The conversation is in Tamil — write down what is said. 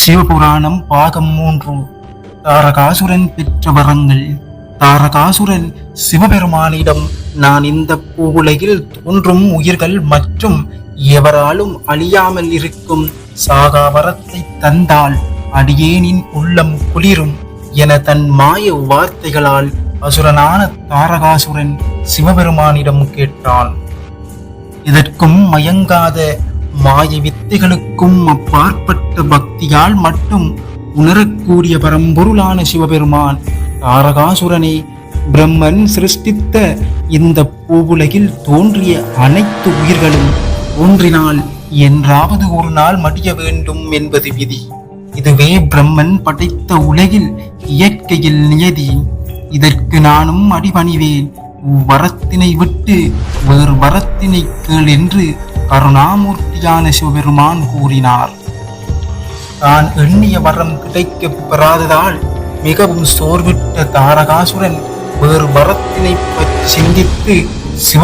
சிவபுராணம் பாகம் 3. தாரகாசுரன் பெற்ற வரங்கள். தாரகாசுரன் சிவபெருமானிடம், நான் இந்த பூவுலகில் தோன்றும் உயிர்கள் மற்றும் எவராலும் அழியாமல் இருக்கும் சாகா வரத்தை தந்தால் அடியேனின் உள்ளம் குளிரும் என தன் மாய வார்த்தைகளால் அசுரனான தாரகாசுரன் சிவபெருமானிடம் கேட்டான். இதற்கும் மயங்காத மாய வித்தைகளுக்கும் அப்பாற்பட்ட பக்தியால் மட்டும் உணரக்கூடிய பரம்பொருளான சிவபெருமான், தாரகாசுரனை பிரம்மன் சிருஷ்டித்த இந்த பூவுலகில் தோன்றிய அனைத்து உயிர்களும் தோன்றினால் என்றாவது ஒரு நாள் மடிய வேண்டும் என்பது விதி. இதுவே பிரம்மன் படைத்த உலகில் இயற்கையில் நியதி. இதற்கு நானும் அடிபணிவேன். வரத்தினை விட்டு வேறு வரத்தினை கேள் என்று கருணாமூர்த்தியான சிவபெருமான் கூறினார். தான் எண்ணிய வரம் கிடைக்க பெறாததால் மிகவும் சோர்விட்ட தாரகாசுரன் வேறு வரத்தினை பற்றி சிந்தித்து சிவ